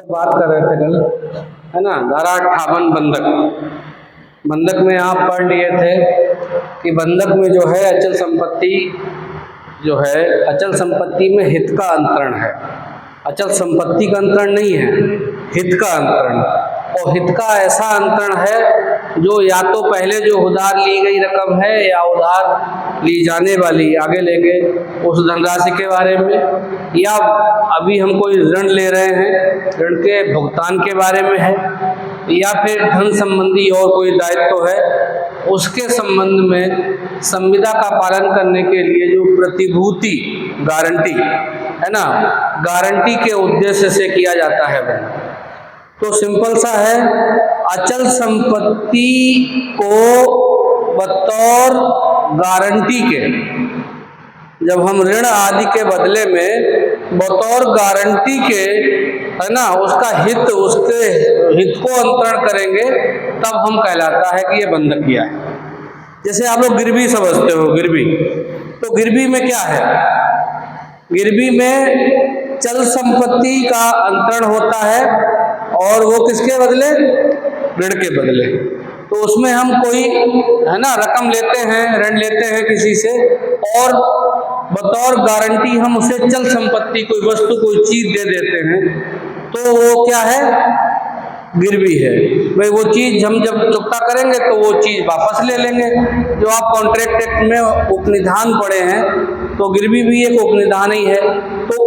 बात कर रहे थे कल, है ना, धारा 58 बंधक। बंधक में आप पढ़ लिए थे कि बंधक में जो है अचल संपत्ति जो है, अचल संपत्ति में हित का अंतरण है। अचल संपत्ति का अंतरण नहीं है, हित का अंतरण। और हित का ऐसा अंतरण है जो या तो पहले जो उधार ली गई रकम है या उधार ली जाने वाली आगे लेंगे उस धनराशि के बारे में, या अभी हम कोई ऋण ले रहे हैं ऋण के भुगतान के बारे में है, या फिर धन संबंधी और कोई दायित्व है उसके संबंध में संविदा का पालन करने के लिए जो प्रतिभूति गारंटी है ना, गारंटी के उद्देश्य से किया जाता है वो। तो सिंपल सा है, अचल संपत्ति को बतौर गारंटी के जब हम ऋण आदि के बदले में बतौर गारंटी के, है ना, उसका हित, उसके हित को अंतरण करेंगे तब हम कहलाता है कि ये बंधक किया है। जैसे आप लोग गिरवी समझते हो, गिरवी, तो गिरवी में क्या है? गिरवी में चल संपत्ति का अंतरण होता है और वो किसके बदले? ऋण के बदले। तो उसमें हम कोई, है ना, रकम लेते हैं, ऋण लेते हैं किसी से और बतौर गारंटी हम उसे चल संपत्ति, कोई वस्तु, कोई चीज दे देते हैं, तो वो क्या है? गिरवी है। भाई वो चीज हम जब चुकता करेंगे तो वो चीज वापस ले लेंगे। जो आप कॉन्ट्रैक्ट एक्ट में उपनिधान पढ़े हैं तो गिरवी भी एक उपनिधान ही है। तो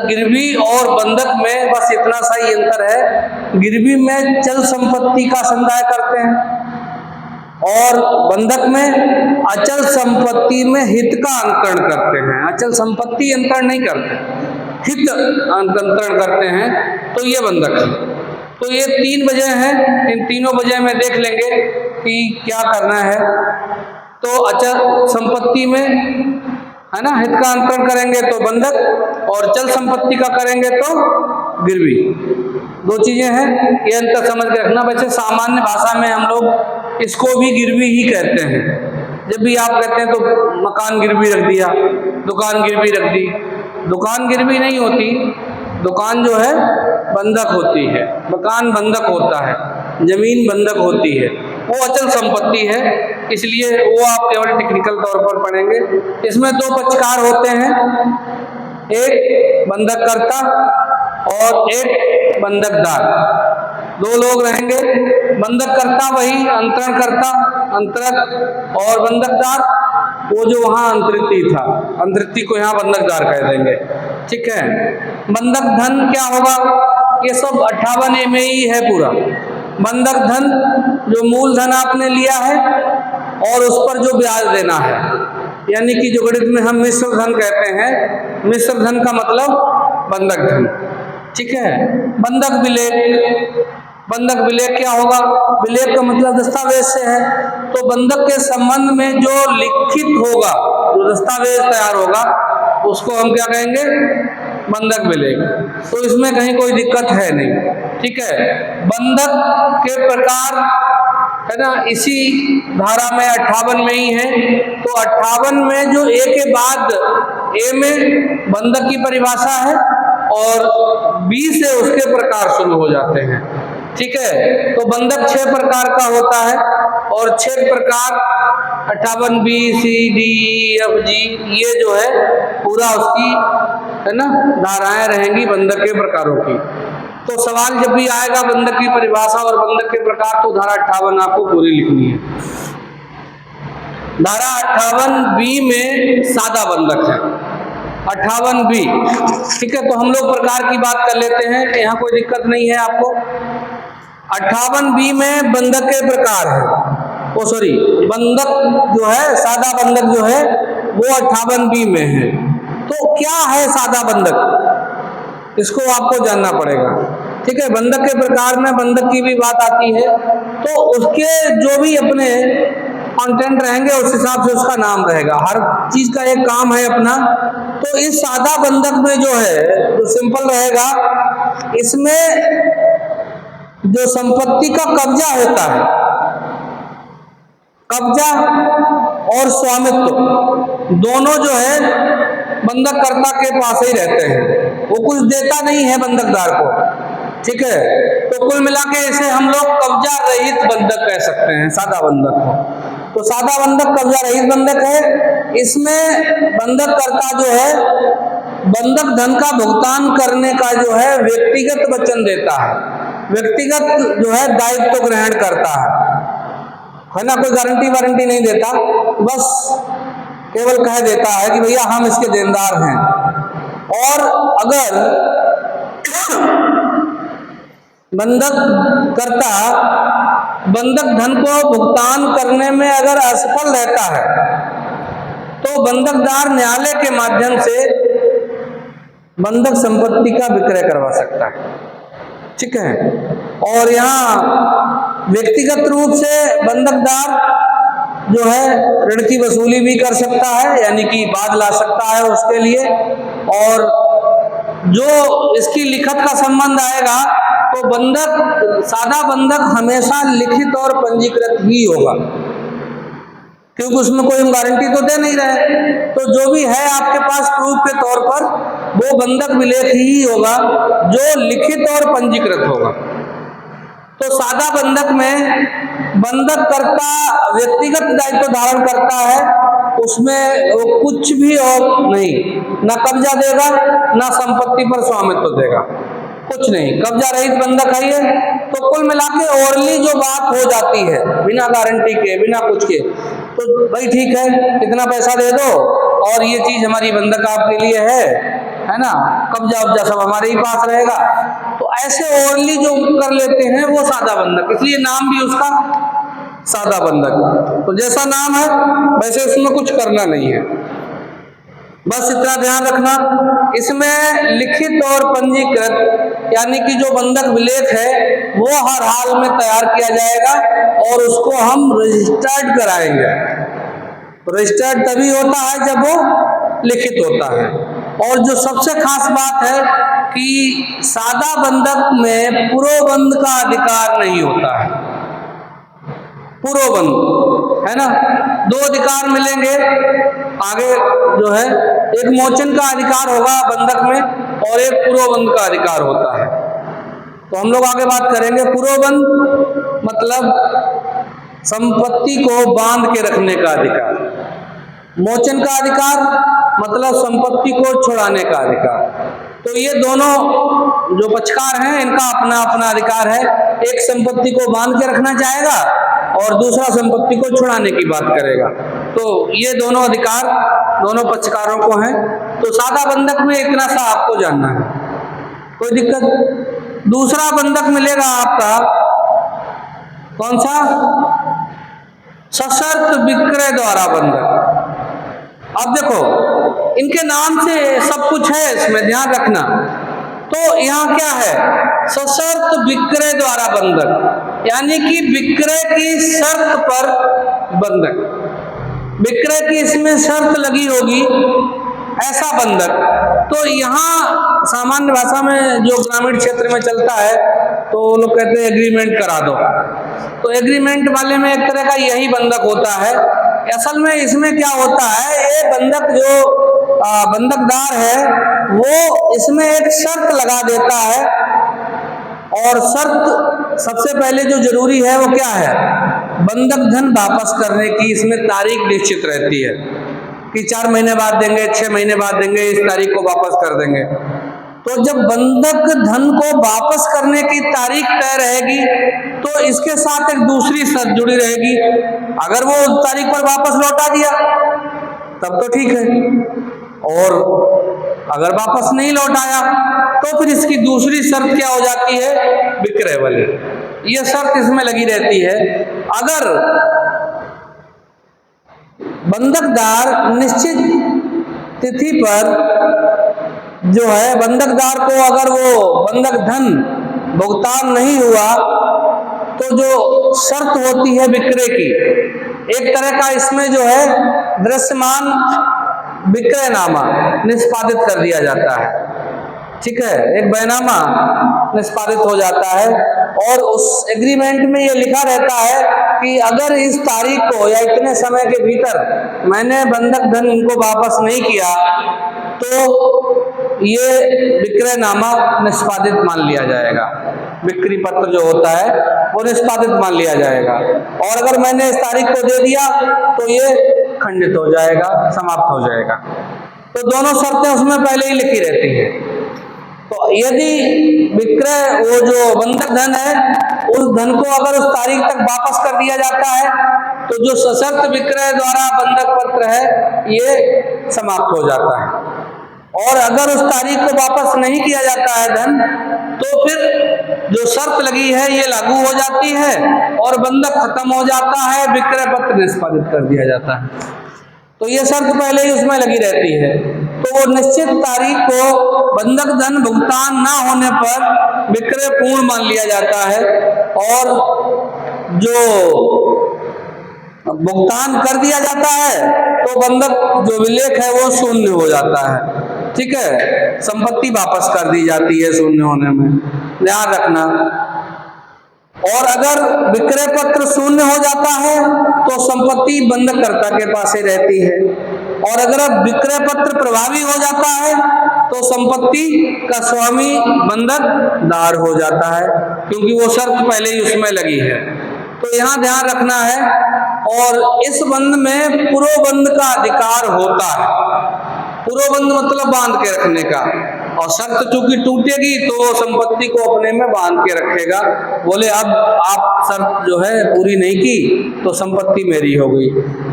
गिरवी और बंधक में बस इतना सा ही अंतर है, गिरवी में चल संपत्ति का संदाय करते हैं और बंधक में अचल संपत्ति में हित का अंतरण करते हैं। अचल संपत्ति अंतरण नहीं करते, हित अंतरण करते हैं, तो ये बंधक है। तो ये 3 वजह हैं, इन तीनों वजह में देख लेंगे कि क्या करना है। तो अचल संपत्ति में, है ना, हित का अंतरण करेंगे तो बंधक, और चल संपत्ति का करेंगे तो गिरवी। 2 चीजें हैं, ये अंतर समझ के रखना। वैसे सामान्य भाषा में हम लोग इसको भी गिरवी ही कहते हैं। जब भी आप कहते हैं तो मकान गिरवी रख दिया, दुकान गिरवी रख दी। दुकान गिरवी नहीं होती, दुकान जो है बंधक होती है, मकान बंधक होता है, जमीन बंधक होती है, वो अचल संपत्ति है। इसलिए वो आप केवल टेक्निकल तौर पर पढ़ेंगे। इसमें 2 पक्षकार होते हैं, एक बंधककर्ता और एक बंधकदार। 2 लोग रहेंगे, बंधककर्ता वही अंतरणकर्ता, अंतरक, और बंधकदार वो जो वहां अंतरित था, अंतरित को यहाँ बंधकदार कह देंगे। ठीक है। बंधक धन क्या होगा? ये सब 58 में ही है पूरा। बंधक धन जो मूलधन आपने लिया है और उस पर जो ब्याज देना है, यानी कि जो गणित में हम मिश्र धन कहते हैं, मिश्र धन का मतलब बंधक धन। ठीक है। बंधक विलेख, बंधक विलेख क्या होगा? विलेख का मतलब दस्तावेज से है। तो बंधक के संबंध में जो लिखित होगा, जो दस्तावेज तैयार होगा, उसको हम क्या कहेंगे? बंधक विलेख। तो इसमें कहीं कोई दिक्कत है नहीं। ठीक है। बंधक के प्रकार, है ना, इसी धारा में 58 में ही है। तो 58 में जो ए के बाद ए में बंधक की परिभाषा है और बी से उसके प्रकार शुरू हो जाते हैं। ठीक है। तो बंधक 6 प्रकार का होता है और 6 प्रकार 58 बी, सी, डी, एफ, जी, ये जो है पूरा उसकी, है ना, धाराएं रहेंगी बंधक के प्रकारों की। तो सवाल जब भी आएगा बंधक की परिभाषा और बंधक के प्रकार, तो धारा 58 आपको पूरी लिखनी है। धारा 58 बी में सादा बंधक है, 58 बी। ठीक है। तो हम लोग प्रकार की बात कर लेते हैं, यहाँ कोई दिक्कत नहीं है आपको। 58 बी में बंधक के प्रकार है, ओ सॉरी, बंधक जो है, सादा बंधक जो है वो 58 बी में है। तो क्या है सादा बंधक? इसको आपको जानना पड़ेगा। ठीक है। बंधक के प्रकार में बंधक की भी बात आती है, तो उसके जो भी अपने कंटेंट रहेंगे उस हिसाब से उसका नाम रहेगा। हर चीज का एक काम है अपना। तो इस सादा बंधक में जो है, जो सिंपल रहेगा, इसमें जो संपत्ति का कब्जा होता है, कब्जा और स्वामित्व दोनों जो है बंधककर्ता के पास ही रहते हैं। वो कुछ देता नहीं है बंधकदार को, ठीक है। तो कुल मिला के इसे हम लोग कब्जा रहित बंधक कह सकते हैं, सादा बंधक को। तो सादा बंधक कब्जा रहित बंधक है। इसमें बंधक कर्ता जो है बंधक धन का भुगतान करने का जो है व्यक्तिगत वचन देता है, व्यक्तिगत जो है दायित्व ग्रहण करता है ना। कोई गारंटी वारंटी नहीं देता, बस केवल कह देता है कि भैया हम इसके देनदार हैं। और अगर बंधक कर्ता बंधक धन को भुगतान करने में अगर असफल रहता है तो बंधकदार न्यायालय के माध्यम से बंधक संपत्ति का विक्रय करवा सकता है, ठीक है। और यहाँ व्यक्तिगत रूप से बंधकदार जो है ऋण की वसूली भी कर सकता है, यानी कि बाद ला सकता है उसके लिए। और जो इसकी लिखत का संबंध आएगा तो बंधक सादा बंधक हमेशा लिखित और पंजीकृत ही होगा, क्योंकि उसमें कोई हम गारंटी तो दे नहीं रहे। तो जो भी है आपके पास प्रूफ के तौर पर वो बंधक विलेख ही होगा जो लिखित और पंजीकृत होगा। तो सादा बंधक में बंधक कर्ता व्यक्तिगत दायित्व धारण करता है, उसमें वो कुछ भी और नहीं, ना कब्जा देगा ना संपत्ति पर स्वामित्व देगा, कुछ नहीं, कब्जा रहित बंधक है ये। तो कुल मिला के ओरली जो बात हो जाती है बिना गारंटी के बिना कुछ के, तो भाई ठीक है इतना पैसा दे दो और ये चीज हमारी बंधक आपके लिए है ना, कब्जा उब्जा सब हमारे ही पास रहेगा। तो ऐसे ओरली जो कर लेते हैं वो सादा बंधक, इसलिए नाम भी उसका सादा बंधक। तो जैसा नाम है वैसे उसमें कुछ करना नहीं है, बस इतना ध्यान रखना। इसमें लिखित और पंजीकृत यानी कि जो बंधक विलेख है वो हर हाल में तैयार किया जाएगा और उसको हम रजिस्टर्ड कराएंगे। रजिस्टर्ड तभी होता है जब वो लिखित होता है। और जो सबसे खास बात है कि सादा बंधक में पुरोबंध का अधिकार नहीं होता है, पुरोबंध है ना। दो अधिकार मिलेंगे आगे जो है, एक मोचन का अधिकार होगा बंधक में और एक पुरोबंध का अधिकार होता है। तो हम लोग आगे बात करेंगे। पुरोबंध मतलब संपत्ति को बांध के रखने का अधिकार, मोचन का अधिकार मतलब संपत्ति को छुड़ाने का अधिकार। तो ये दोनों जो पक्षकार हैं इनका अपना अपना अधिकार है, एक संपत्ति को बांध के रखना चाहेगा और दूसरा संपत्ति को छुड़ाने की बात करेगा। तो ये दोनों अधिकार दोनों पक्षकारों को हैं। तो सादा बंधक में इतना सा आपको जानना है, कोई दिक्कत। दूसरा बंधक मिलेगा आपका कौन सा, सशर्त विक्रय द्वारा बंधक। अब देखो इनके नाम से सब कुछ है, इसमें ध्यान रखना। तो यहाँ क्या है, सशर्त विक्रय द्वारा बंधक, यानी कि विक्रय की शर्त पर बंधक, विक्रय की इसमें शर्त लगी होगी ऐसा बंधक। तो यहाँ सामान्य भाषा में जो ग्रामीण क्षेत्र में चलता है तो लोग कहते हैं एग्रीमेंट करा दो। तो एग्रीमेंट वाले में एक तरह का यही बंधक होता है। असल में इसमें क्या होता है, ये बंधक जो बंधकदार है वो इसमें एक शर्त लगा देता है। और शर्त सबसे पहले जो जरूरी है वो क्या है, बंधक धन वापस करने की इसमें तारीख निश्चित रहती है कि 4 महीने बाद देंगे, 6 महीने बाद देंगे, इस तारीख को वापस कर देंगे। तो जब बंधक धन को वापस करने की तारीख तय रहेगी तो इसके साथ एक दूसरी शर्त जुड़ी रहेगी, अगर वो उस तारीख पर वापस लौटा दिया तब तो ठीक है, और अगर वापस नहीं लौटाया तो फिर इसकी दूसरी शर्त क्या हो जाती है, विक्रय वाली। ये शर्त इसमें लगी रहती है। अगर बंधकदार निश्चित तिथि पर जो है बंधकदार को अगर वो बंधक धन भुगतान नहीं हुआ तो जो शर्त होती है विक्रय की, एक तरह का इसमें जो है दृश्यमान विक्रयनामा निष्पादित कर दिया जाता है, ठीक है, एक बैनामा निष्पादित हो जाता है। और उस एग्रीमेंट में ये लिखा रहता है कि अगर इस तारीख को या इतने समय के भीतर मैंने बंधक धन इनको वापस नहीं किया तो ये विक्रयनामा निष्पादित मान लिया जाएगा। बिक्री पत्र जो होता है वो निष्पादित मान लिया जाएगा। और अगर मैंने इस तारीख को दे दिया तो ये खंडित हो जाएगा, समाप्त हो जाएगा। तो दोनों शर्तें उसमें पहले ही लिखी रहती हैं। तो यदि विक्रय वो जो बंधक धन है उस धन को अगर उस तारीख तक वापस कर दिया जाता है तो जो सशर्त विक्रय द्वारा बंधक पत्र है ये समाप्त हो जाता है। और अगर उस तारीख को वापस नहीं किया जाता है धन तो फिर जो शर्त लगी है ये लागू हो जाती है और बंधक खत्म हो जाता है, विक्रय पत्र निष्पादित कर दिया जाता है। तो ये शर्त पहले ही उसमें लगी रहती है। तो वो निश्चित तारीख को बंधक धन भुगतान ना होने पर विक्रय पूर्ण मान लिया जाता है और जो भुगतान कर दिया जाता है तो बंधक जो विलेख है वो शून्य हो जाता है। ठीक है, संपत्ति वापस कर दी जाती है शून्य होने में, ध्यान रखना। और अगर विक्रय पत्र शून्य हो जाता है तो संपत्ति बंधककर्ता के पास ही रहती है। और अगर अब विक्रय पत्र प्रभावी हो जाता है तो संपत्ति का स्वामी बंधकदार हो जाता है, क्योंकि वो शर्त पहले ही उसमें लगी है। तो यहाँ ध्यान रखना है। और इस बंध में पुरोबंध का अधिकार होता है। पुरोबंध मतलब बांध के रखने का, और शर्त चूंकि टूटेगी तो वो संपत्ति को अपने में बांध के रखेगा। बोले अब आप शर्त जो है पूरी नहीं की तो संपत्ति मेरी हो गई।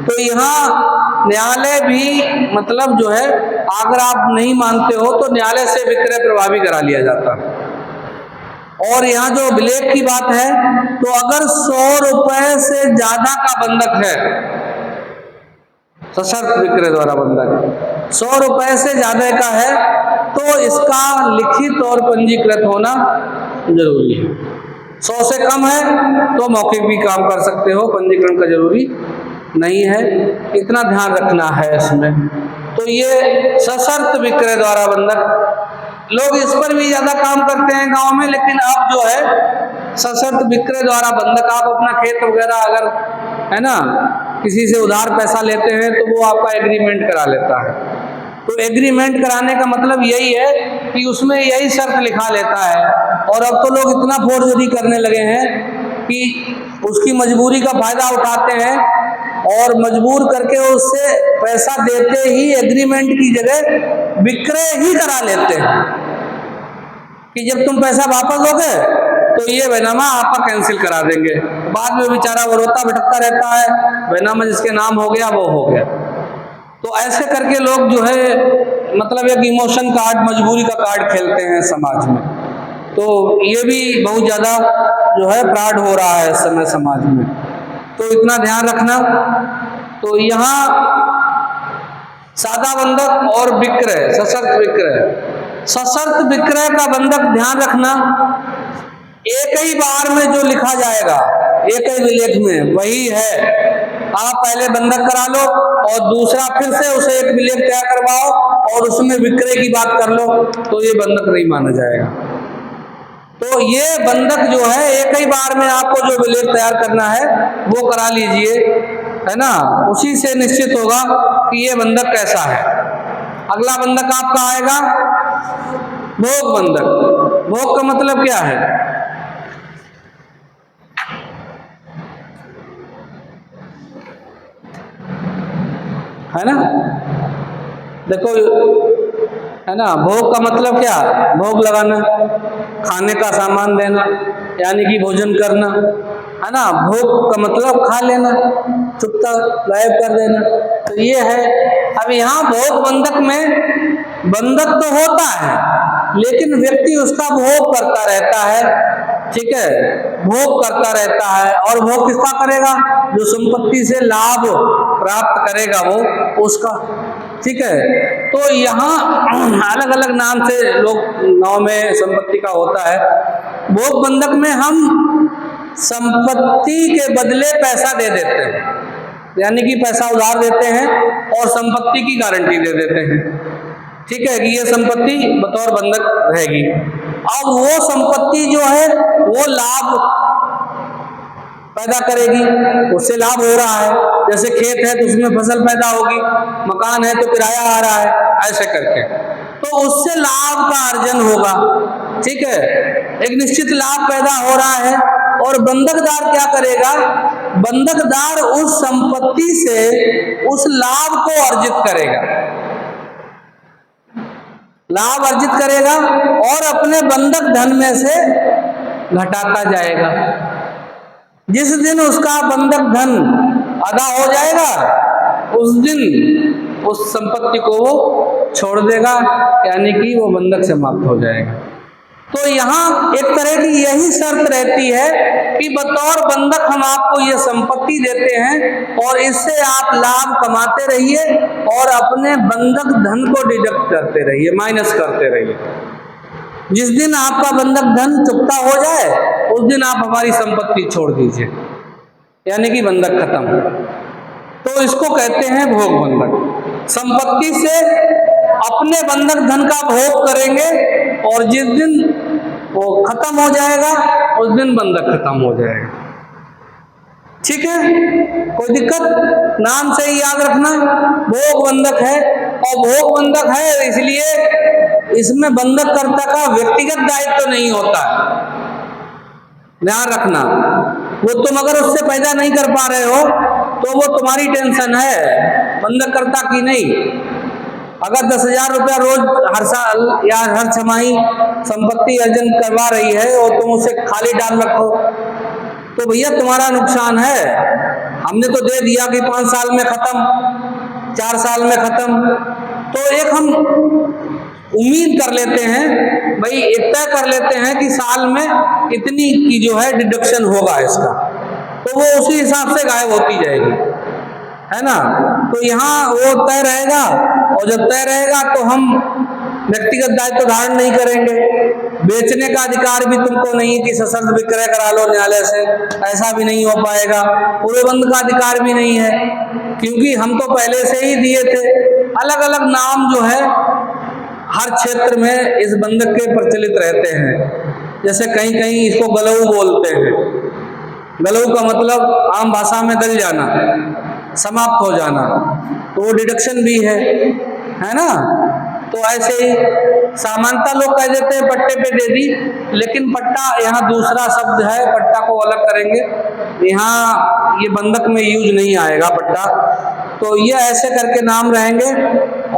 तो यहाँ न्यायालय भी मतलब जो है अगर आप नहीं मानते हो तो न्यायालय से विक्रय प्रभावी करा लिया जाता है। और यहाँ जो विलेख की बात है तो अगर 100 रुपए से ज्यादा का बंधक है, सशर्त विक्रय द्वारा बंधक 100 रुपए से ज्यादा का है तो इसका लिखित और पंजीकृत होना जरूरी है। 100 से कम है तो मौखिक भी काम कर सकते हो, पंजीकरण का जरूरी नहीं है। इतना ध्यान रखना है इसमें। तो ये सशर्त विक्रय द्वारा बंधक, लोग इस पर भी ज्यादा काम करते हैं गांव में, लेकिन अब जो है सशर्त विक्रय द्वारा बंधक, आप अपना खेत वगैरह अगर है ना किसी से उधार पैसा लेते हैं तो वो आपका एग्रीमेंट करा लेता है। तो एग्रीमेंट कराने का मतलब यही है कि उसमें यही शर्त लिखा लेता है। और अब तो लोग इतना फोर्जरी करने लगे हैं कि उसकी मजबूरी का फायदा उठाते हैं और मजबूर करके उससे पैसा देते ही एग्रीमेंट की जगह विक्रय ही करा लेते हैं कि जब तुम पैसा वापस दोगे तो ये बैनामा आपका कैंसिल करा देंगे। बाद में बेचारा वो रोता भटकता रहता है, बैनामा जिसके नाम हो गया वो हो गया। तो ऐसे करके लोग जो है मतलब एक इमोशन कार्ड, मजबूरी का कार्ड खेलते हैं समाज में। तो ये भी बहुत ज्यादा जो है फ्रॉड हो रहा है इस समय समाज में। तो इतना ध्यान रखना। तो यहाँ सादा बंधक और विक्रय, सशर्त विक्रय, सशर्त विक्रय का बंधक ध्यान रखना एक ही बार में जो लिखा जाएगा, एक ही विलेख में वही है। आप पहले बंधक करा लो और दूसरा फिर से उसे एक विलेख तैयार करवाओ और उसमें विक्रय की बात कर लो तो ये बंधक नहीं माना जाएगा। तो ये बंधक जो है एक ही बार में आपको जो विलेख तैयार करना है वो करा लीजिए, है ना। उसी से निश्चित होगा कि ये बंधक कैसा है। अगला बंधक आपका आएगा भोग बंधक। भोग का मतलब क्या है ना, देखो है ना। भोग का मतलब क्या, भोग लगाना, खाने का सामान देना, यानी कि भोजन करना, है ना। भोग का मतलब खा लेना, चुपता गायब कर देना। तो ये है। अब यहाँ भोग बंधक में बंधक तो होता है लेकिन व्यक्ति उसका भोग करता रहता है, ठीक है, भोग करता रहता है। और भोग किसका करेगा, जो संपत्ति से लाभ प्राप्त करेगा वो उसका, ठीक है। तो यहाँ अलग अलग नाम से लोग गाँव में संपत्ति का होता है। भोग बंधक में हम संपत्ति के बदले पैसा दे देते हैं, यानी कि पैसा उधार देते हैं और संपत्ति की गारंटी दे देते हैं, ठीक है, कि ये संपत्ति बतौर बंधक रहेगी। अब वो संपत्ति जो है वो लाभ पैदा करेगी, उससे लाभ हो रहा है। जैसे खेत है तो उसमें फसल पैदा होगी, मकान है तो किराया आ रहा है, ऐसे करके। तो उससे लाभ का अर्जन होगा। ठीक है, एक निश्चित लाभ पैदा हो रहा है और बंधकदार क्या करेगा, बंधकदार उस संपत्ति से उस लाभ को अर्जित करेगा, लाभ अर्जित करेगा और अपने बंधक धन में से घटाता जाएगा। जिस दिन उसका बंधक धन अदा हो जाएगा उस दिन उस संपत्ति को वो छोड़ देगा, यानी कि वो बंधक समाप्त हो जाएगा। तो यहाँ एक तरह की यही शर्त रहती है कि बतौर बंधक हम आपको ये संपत्ति देते हैं और इससे आप लाभ कमाते रहिए और अपने बंधक धन को डिडक्ट करते रहिए, माइनस करते रहिए। जिस दिन आपका बंधक धन चुकता हो जाए उस दिन आप हमारी संपत्ति छोड़ दीजिए, यानी कि बंधक खत्म। तो इसको कहते हैं भोग बंधक। संपत्ति से अपने बंधक धन का भोग करेंगे और जिस दिन वो खत्म हो जाएगा उस दिन बंधक खत्म हो जाएगा। ठीक है, कोई दिक्कत? नाम से ही याद रखना, भोग बंधक है। और भोग बंधक है इसलिए इसमें बंधककर्ता का व्यक्तिगत दायित्व तो नहीं होता, ध्यान रखना। वो तुम अगर उससे पैदा नहीं कर पा रहे हो तो वो तुम्हारी टेंशन है, बंधककर्ता की नहीं। अगर 10,000 रुपया रोज हर साल या हर छमाही संपत्ति अर्जन करवा रही है और तुम उसे खाली डाल रखो तो भैया तुम्हारा नुकसान है। हमने तो दे दिया कि 5 साल में खत्म, 4 साल में खत्म, तो एक हम उम्मीद कर लेते हैं, भाई एक तय कर लेते हैं कि साल में इतनी की जो है डिडक्शन होगा इसका, तो वो उसी हिसाब से गायब होती जाएगी, है ना। तो यहाँ वो तय रहेगा और जब तय रहेगा तो हम व्यक्तिगत दायित्व धारण नहीं करेंगे। बेचने का अधिकार भी तुमको नहीं कि सशर्त विक्रय करा लो न्यायालय से, ऐसा भी नहीं हो पाएगा। पूर्वबंध का अधिकार भी नहीं है क्योंकि हम तो पहले से ही दिए थे। अलग अलग नाम जो है हर क्षेत्र में इस बंधक के प्रचलित रहते हैं। जैसे कहीं कहीं इसको गलऊ बोलते हैं। गलऊ का मतलब आम भाषा में गल जाना, समाप्त हो जाना, तो वो डिडक्शन भी है ना। तो ऐसे ही सामान्यतः लोग कह देते हैं पट्टे पे दे दी, लेकिन पट्टा यहाँ दूसरा शब्द है, पट्टा को अलग करेंगे, यहाँ ये बंधक में यूज नहीं आएगा पट्टा। तो ये ऐसे करके नाम रहेंगे।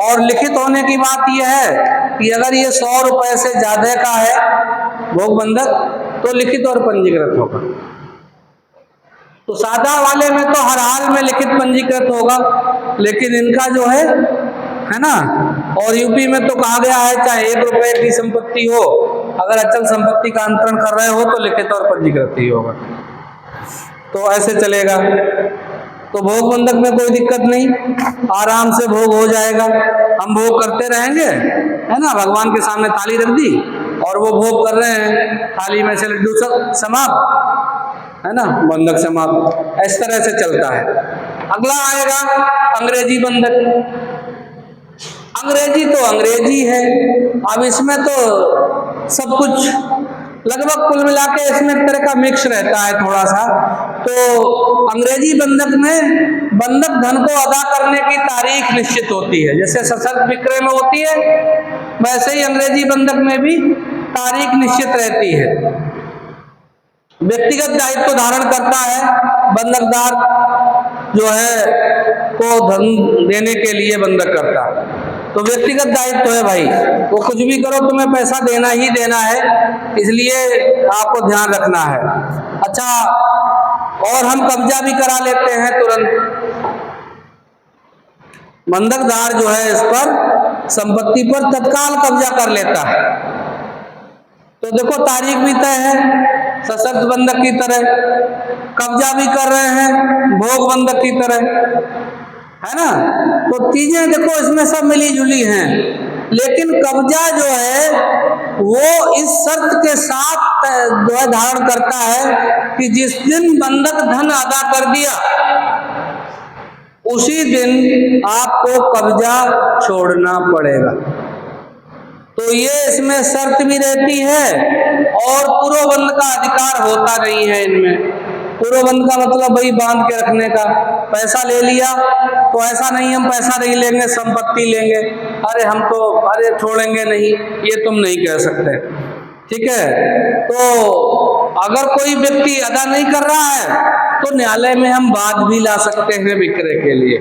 और लिखित होने की बात यह है कि अगर ये 100 रुपए से ज्यादा का है भोग बंधक तो लिखित और पंजीकृत होगा। तो सादा वाले में तो हर हाल में लिखित पंजीकृत होगा, लेकिन इनका जो है ना, और यूपी में तो कहा गया है चाहे 1 रुपए की संपत्ति हो, अगर अचल संपत्ति का अंतरण कर रहे हो तो लिखित और पंजीकृत ही होगा। तो ऐसे चलेगा। तो भोग बंधक में कोई दिक्कत नहीं, आराम से भोग हो जाएगा। हम भोग करते रहेंगे, है ना। भगवान के सामने थाली रख दी और वो भोग कर रहे हैं, थाली में से लड्डू समाप्त, है ना, बंधक समाप्त। इस तरह से चलता है। अगला आएगा अंग्रेजी बंधक। अंग्रेजी तो अंग्रेजी है। अब इसमें तो सब कुछ लगभग कुल मिला के इसमें एक तरह का मिक्स रहता है थोड़ा सा। तो अंग्रेजी बंधक में बंधक धन को अदा करने की तारीख निश्चित होती है, जैसे सशर्त विक्रय में होती है, वैसे ही अंग्रेजी बंधक में भी तारीख निश्चित रहती है। व्यक्तिगत दायित्व धारण करता है बंधकदार जो है को धन देने के लिए बंधक करता। तो व्यक्तिगत दायित्व है भाई, वो कुछ भी करो तुम्हें पैसा देना ही देना है, इसलिए आपको ध्यान रखना है। अच्छा, और हम कब्जा भी करा लेते हैं तुरंत। बंधकदार जो है इस पर संपत्ति पर तत्काल कब्जा कर लेता है। तो देखो तारीख भी तय है, सशर्त बंधक की तरह कब्जा भी कर रहे हैं भोग बंधक की तरह, है ना। तो चीजें देखो इसमें सब मिली जुली हैं, लेकिन कब्जा जो है वो इस शर्त के साथ जो है धारण करता है कि जिस दिन बंधक धन अदा कर दिया उसी दिन आपको कब्जा छोड़ना पड़ेगा। तो ये इसमें शर्त भी रहती है और पूर्वबंध का अधिकार होता नहीं है इनमें। पूर्वबंध का मतलब वही बांध के रखने का। पैसा ले लिया तो ऐसा नहीं हम पैसा नहीं लेंगे, संपत्ति लेंगे, अरे हम तो अरे छोड़ेंगे नहीं, ये तुम नहीं कह सकते। ठीक है, तो अगर कोई व्यक्ति अदा नहीं कर रहा है तो न्यायालय में हम वाद भी ला सकते हैं विक्रय के लिए।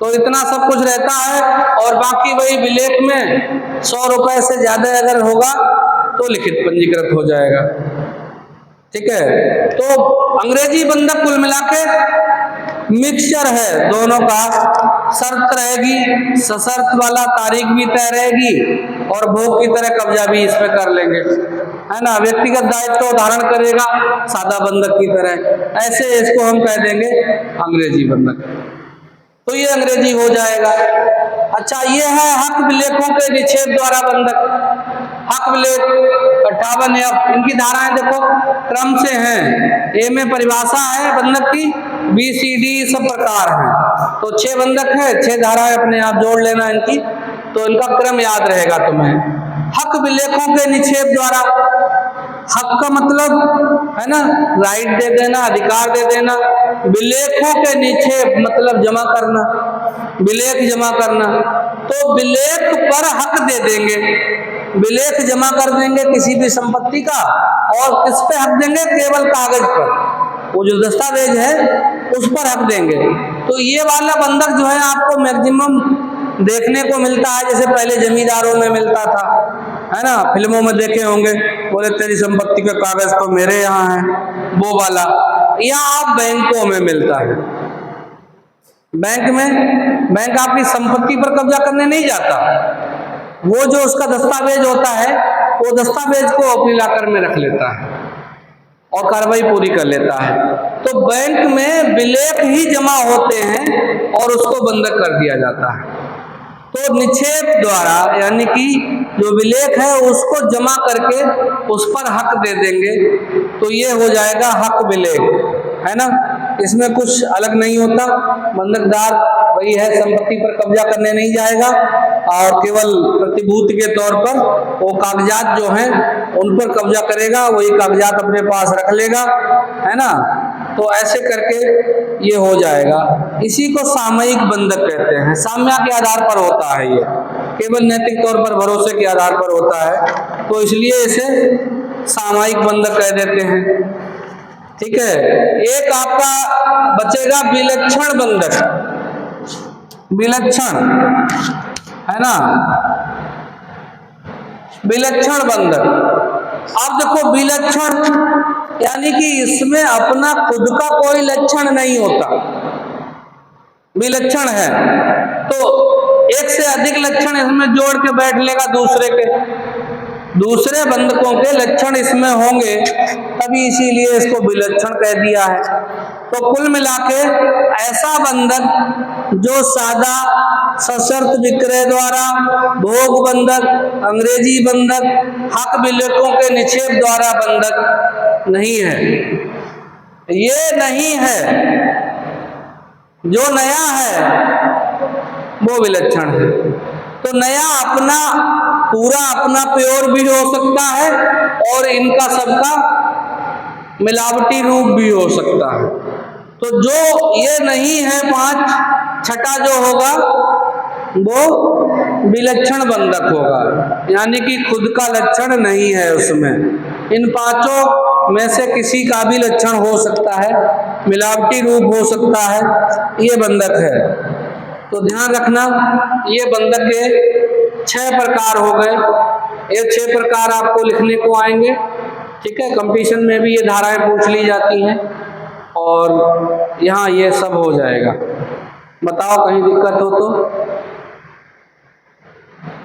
तो इतना सब कुछ रहता है। और बाकी वही विलेख में 100 रुपए से ज्यादा अगर होगा तो लिखित पंजीकृत हो जाएगा। ठीक है, तो अंग्रेजी बंधक कुल मिला के मिक्सचर है दोनों का। शर्त रहेगी, सशर्त वाला, तारीख भी तय रहेगी और भोग की तरह कब्जा भी इस पे कर लेंगे, है ना। व्यक्तिगत दायित्व धारण करेगा सादा बंधक की तरह, ऐसे इसको हम कह देंगे अंग्रेजी बंधक। तो ये अंग्रेजी हो जाएगा। अच्छा, ये है हक विलेखों के निक्षेप द्वारा बंधक। हक विलेख 58F, इनकी धाराएं देखो क्रम से हैं। ए में परिभाषा है बंधक की, BCD सब प्रकार हैं। तो 6 बंधक है, 6 धाराएं अपने आप जोड़ लेना इनकी, तो इनका क्रम याद रहेगा तुम्हें। हक विलेखों के निक्षेप द्वारा, हक का मतलब है ना राइट दे देना, अधिकार दे देना। विलेखों के निक्षेप मतलब जमा करना, विलेख जमा करना। तो विलेख पर हक दे देंगे, विलेख जमा कर देंगे किसी भी संपत्ति का। और किस पे हक देंगे? केवल कागज पर, वो जो दस्तावेज है उस पर हक देंगे। तो ये वाला बंधक जो है आपको मैक्सिमम देखने को मिलता है, जैसे पहले जमींदारों में मिलता था, है ना। फिल्मों में देखे होंगे, बोले तेरी संपत्ति का कागज तो मेरे यहाँ है, वो वाला। यहाँ आप बैंकों में मिलता है। बैंक में, बैंक आपकी संपत्ति पर कब्जा करने नहीं जाता, वो जो उसका दस्तावेज होता है वो दस्तावेज को अपनी लॉकर में रख लेता है और कार्रवाई पूरी कर लेता है। तो बैंक में विलेख ही जमा होते हैं और उसको बंधक कर दिया जाता है। तो निक्षेप द्वारा यानी कि जो विलेख है उसको जमा करके उस पर हक दे देंगे, तो ये हो जाएगा हक विलेख, है ना। इसमें कुछ अलग नहीं होता। बंधकदार वही है, संपत्ति पर कब्जा करने नहीं जाएगा और केवल प्रतिभूति के तौर पर वो कागजात जो हैं उन पर कब्जा करेगा, वही कागजात अपने पास रख लेगा, है ना। तो ऐसे करके ये हो जाएगा। इसी को सामयिक बंधक कहते हैं। साम्या के आधार पर होता है, ये केवल नैतिक तौर पर भरोसे के आधार पर होता है, तो इसलिए इसे सामयिक बंधक कह देते हैं। ठीक है, एक आपका बचेगा विलक्षण बंधक। विलक्षण, है ना, विलक्षण बंधक। अब देखो विलक्षण यानी कि इसमें अपना खुद का कोई लक्षण नहीं होता, विलक्षण है तो एक से अधिक लक्षण इसमें जोड़ के बैठ लेगा दूसरे के, दूसरे बंधकों के लक्षण इसमें होंगे, तभी इसीलिए इसको विलक्षण कह दिया है। तो कुल मिला के ऐसा बंधक जो सादा सशर्त विक्रय द्वारा, भोग बंधक, अंग्रेजी बंधक, हक विलेखों के निक्षेप द्वारा बंधक नहीं है, ये नहीं है। जो नया है वो विलक्षण है। तो नया अपना पूरा अपना प्योर भी हो सकता है और इनका सबका मिलावटी रूप भी हो सकता है। तो जो ये नहीं है 5, छठा जो होगा वो विलक्षण बंधक होगा, यानी कि खुद का लक्षण नहीं है उसमें। इन 5 में से किसी का भी लक्षण हो सकता है, मिलावटी रूप हो सकता है, ये बंधक है। तो ध्यान रखना, ये बंधक के 6 प्रकार हो गए। ये 6 प्रकार आपको लिखने को आएंगे। ठीक है, कंपटीशन में भी ये धाराएं पूछ ली जाती हैं और यहाँ ये सब हो जाएगा। बताओ कहीं दिक्कत हो तो।